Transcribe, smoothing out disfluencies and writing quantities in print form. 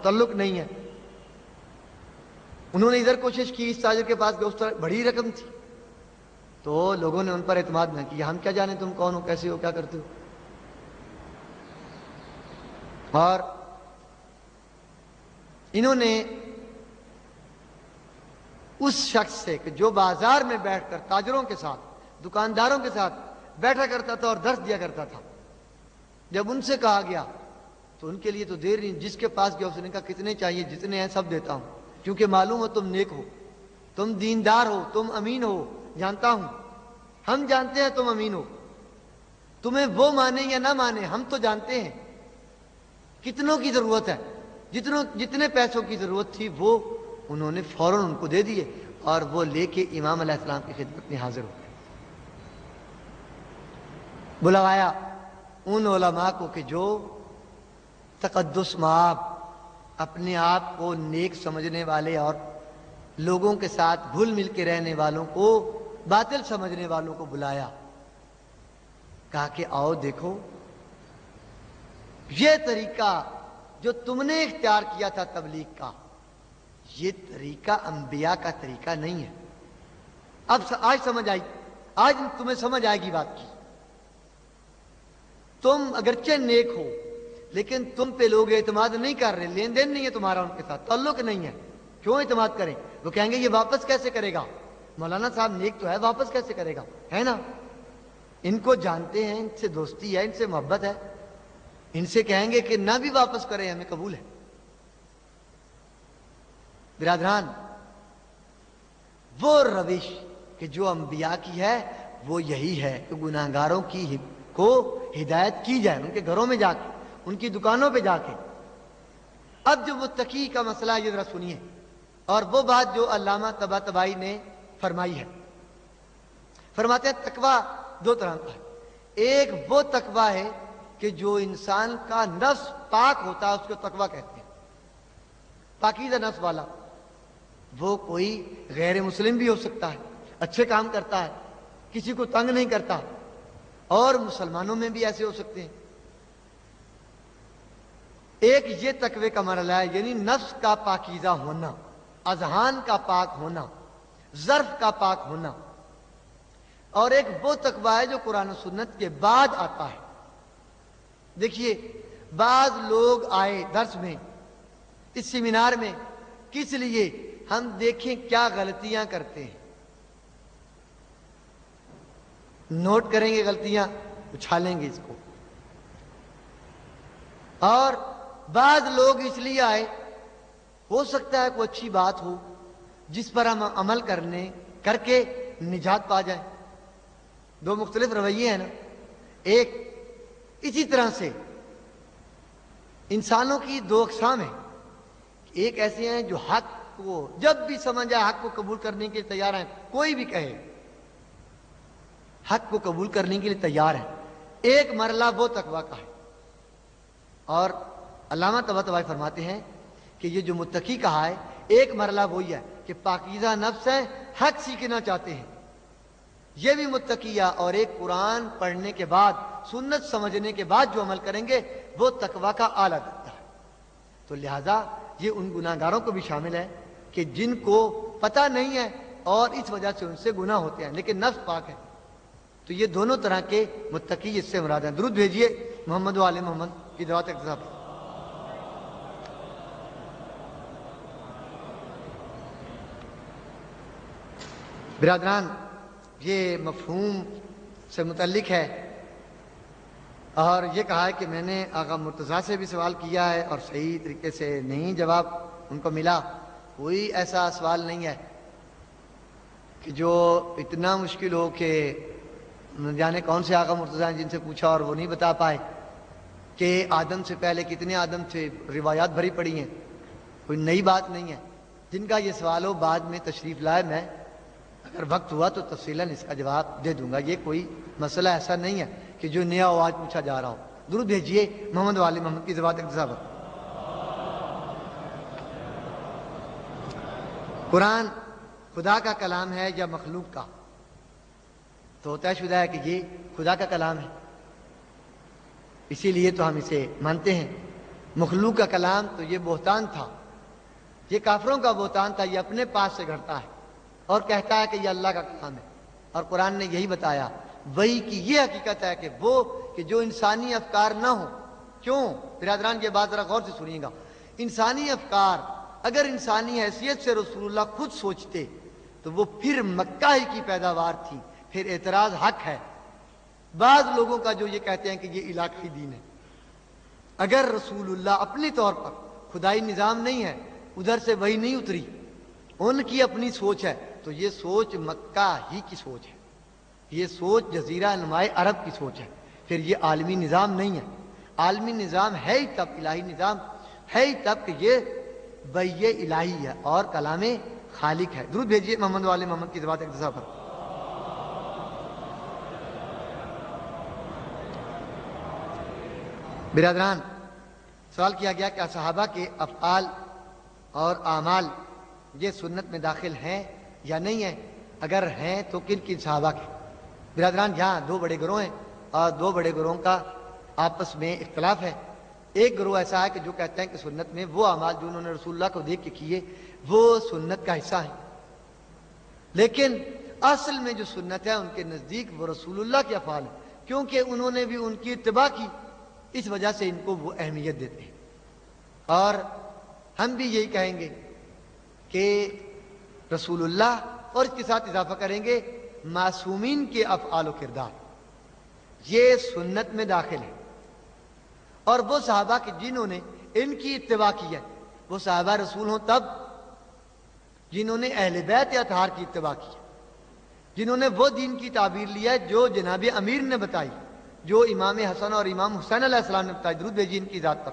تعلق نہیں ہے. انہوں نے ادھر کوشش کی, اس تاجر کے پاس گئے, اس طرح بڑی رقم تھی, تو لوگوں نے ان پر اعتماد نہ کیا. ہم کیا جانے تم کون ہو, کیسے ہو, کیا کرتے ہو. اور انہوں نے اس شخص سے کہ جو بازار میں بیٹھ کر تاجروں کے ساتھ, دکانداروں کے ساتھ بیٹھا کرتا تھا اور درس دیا کرتا تھا, جب ان سے کہا گیا تو ان کے لیے تو دیر نہیں, جس کے پاس گیا اس نے کہا کتنے چاہیے, جتنے ہیں سب دیتا ہوں, کیونکہ معلوم ہو تم نیک ہو, تم دیندار ہو, تم امین ہو, جانتا ہوں, ہم جانتے ہیں تم امین ہو, تمہیں وہ مانے یا نہ مانے ہم تو جانتے ہیں کتنوں کی ضرورت ہے. جتنے پیسوں کی ضرورت تھی وہ انہوں نے فوراً ان کو دے دیے, اور وہ لے کے امام علیہ السلام کی خدمت میں حاضر ہو گئے. بلوایا ان علماء کو کہ جو تقدس مآب, اپنے آپ کو نیک سمجھنے والے اور لوگوں کے ساتھ گھل مل کے رہنے والوں کو باطل سمجھنے والوں کو بلایا. کہا کہ آؤ دیکھو, یہ طریقہ جو تم نے اختیار کیا تھا تبلیغ کا, یہ طریقہ انبیاء کا طریقہ نہیں ہے. اب آج سمجھ آئی, آج تمہیں سمجھ آئے گی بات کی. تم اگرچہ نیک ہو لیکن تم پہ لوگ اعتماد نہیں کر رہے, لین دین نہیں ہے تمہارا ان کے ساتھ, تعلق نہیں ہے, کیوں اعتماد کریں. وہ کہیں گے یہ واپس کیسے کرے گا, مولانا صاحب نیک تو ہے, واپس کیسے کرے گا, ہے نا. ان کو جانتے ہیں, ان سے دوستی ہے, ان سے محبت ہے, ان سے کہیں گے کہ نہ بھی واپس کریں ہمیں قبول ہے. برادران, وہ روش کہ جو انبیاء کی ہے وہ یہی ہے کہ گناہگاروں کی کو ہدایت کی جائے, ان کے گھروں میں جا کے, ان کی دکانوں پہ جا کے. اب جو متقی کا مسئلہ یہ ذرا سنیے, اور وہ بات جو علامہ طباطبائی نے فرمائی ہے. فرماتے ہیں تقویٰ دو طرح کا ہے. ایک وہ تقویٰ ہے کہ جو انسان کا نفس پاک ہوتا ہے, اس کو تقویٰ کہتے ہیں, پاکیزہ نفس والا. وہ کوئی غیر مسلم بھی ہو سکتا ہے, اچھے کام کرتا ہے, کسی کو تنگ نہیں کرتا, اور مسلمانوں میں بھی ایسے ہو سکتے ہیں. ایک یہ تقوی کا مرحلہ ہے, یعنی نفس کا پاکیزہ ہونا, اذہان کا پاک ہونا, ظرف کا پاک ہونا. اور ایک وہ تقوی ہے جو قرآن و سنت کے بعد آتا ہے. دیکھیے, بعض لوگ آئے درس میں, اس سیمینار میں, کس لیے, ہم دیکھیں کیا غلطیاں کرتے ہیں, نوٹ کریں گے غلطیاں, اچھالیں گے اس کو. اور بعض لوگ اس لیے آئے, ہو سکتا ہے کوئی اچھی بات ہو جس پر ہم عمل کر کے نجات پا جائیں. دو مختلف رویے ہیں نا. ایک اسی طرح سے انسانوں کی دو اقسام ہیں. ایک ایسے ہیں جو حق کو جب بھی سمجھ آئے حق کو قبول کرنے کے لیے تیار ہیں, کوئی بھی کہے حق کو قبول کرنے کے لیے تیار ہیں. ایک مرحلہ وہ تقویٰ کا ہے. اور علامہ طباطبائی فرماتے ہیں کہ یہ جو متقی کہا ہے, ایک مرحلہ وہی ہے کہ پاکیزہ نفس ہے, حق سیکھنا چاہتے ہیں, یہ بھی متقیہ. اور ایک قرآن پڑھنے کے بعد, سنت سمجھنے کے بعد جو عمل کریں گے وہ تقویٰ کا اعلیٰ درجہ ہے. تو لہذا یہ ان گناہگاروں کو بھی شامل ہے کہ جن کو پتہ نہیں ہے اور اس وجہ سے ان سے گناہ ہوتے ہیں, لیکن نفس پاک ہے. تو یہ دونوں طرح کے متقی اس سے مراد ہیں. درود بھیجیے محمد و آل محمد کی دعوت اقتضا پر. برادران, یہ مفہوم سے متعلق ہے, اور یہ کہا ہے کہ میں نے آقا مرتضیٰ سے بھی سوال کیا ہے اور صحیح طریقے سے نہیں جواب ان کو ملا. کوئی ایسا سوال نہیں ہے کہ جو اتنا مشکل ہو کہ نہ جانے کون سے آقا مرتضیٰ ہیں جن سے پوچھا اور وہ نہیں بتا پائے کہ آدم سے پہلے کتنے آدم تھے. روایات بھری پڑی ہیں, کوئی نئی بات نہیں ہے. جن کا یہ سوال ہو بعد میں تشریف لائے, میں اگر وقت ہوا تو تفصیلاً اس کا جواب دے دوں گا. یہ کوئی مسئلہ ایسا نہیں ہے کہ جو نیا ہو آج پوچھا جا رہا ہو. درود بھیجیے محمد و آل محمد کی ذوات اقتضا پر. قرآن خدا کا کلام ہے یا مخلوق کا؟ تو طے شدہ ہے کہ یہ خدا کا کلام ہے, اسی لیے تو ہم اسے مانتے ہیں. مخلوق کا کلام تو یہ بہتان تھا، یہ کافروں کا بہتان تھا، یہ اپنے پاس سے گھڑتا ہے اور کہتا ہے کہ یہ اللہ کا کلام ہے۔ اور قرآن نے یہی بتایا، وحی کی یہ حقیقت ہے کہ جو انسانی افکار نہ ہو۔ کیوں برادران، یہ بات ذرا غور سے سنیے گا، انسانی افکار اگر انسانی حیثیت سے رسول اللہ خود سوچتے تو وہ پھر مکہ ہی کی پیداوار تھی، پھر اعتراض حق ہے بعض لوگوں کا جو یہ کہتے ہیں کہ یہ علاقائی دین ہے۔ اگر رسول اللہ اپنے طور پر خدائی نظام نہیں ہے، ادھر سے وہی نہیں اتری، ان کی اپنی سوچ ہے، تو یہ سوچ مکہ ہی کی سوچ ہے، یہ سوچ جزیرہ نمائے عرب کی سوچ ہے، پھر یہ عالمی نظام نہیں ہے۔ عالمی نظام ہے ہی تب، الہی نظام ہے ہی تب کہ یہ وحی الہی ہے اور کلام خالق ہے۔ درود بھیجیے محمد والے محمد کی ذات اقتضا پر۔ برادران، سوال کیا گیا کہ صحابہ کے افعال اور اعمال یہ سنت میں داخل ہیں یا نہیں ہیں، اگر ہیں تو کن کن صحابہ کے؟ برادران، یہاں دو بڑے گروہ ہیں اور دو بڑے گروہوں کا آپس میں اختلاف ہے۔ ایک گروہ ایسا ہے کہ جو کہتے ہیں کہ سنت میں وہ اعمال جو انہوں نے رسول اللہ کو دیکھ کے کیے وہ سنت کا حصہ ہیں، لیکن اصل میں جو سنت ہے ان کے نزدیک وہ رسول اللہ کے افعال ہیں، کیونکہ انہوں نے بھی ان کی اتباع کی، اس وجہ سے ان کو وہ اہمیت دیتے ہیں۔ اور ہم بھی یہی کہیں گے کہ رسول اللہ، اور اس کے ساتھ اضافہ کریں گے معصومین کے افعال و کردار، یہ سنت میں داخل ہے۔ اور وہ صحابہ کہ جنہوں نے ان کی اتباع کی ہے، وہ صحابہ رسول ہوں تب جنہوں نے اہل بیت اطہار کی اتباع کی ہے، جنہوں نے وہ دین کی تعبیر لی ہے جو جناب امیر نے بتائی، جو امام حسن اور امام حسین علیہ السلام نے بتائی، درود بھیجیے ان کی ذات پر۔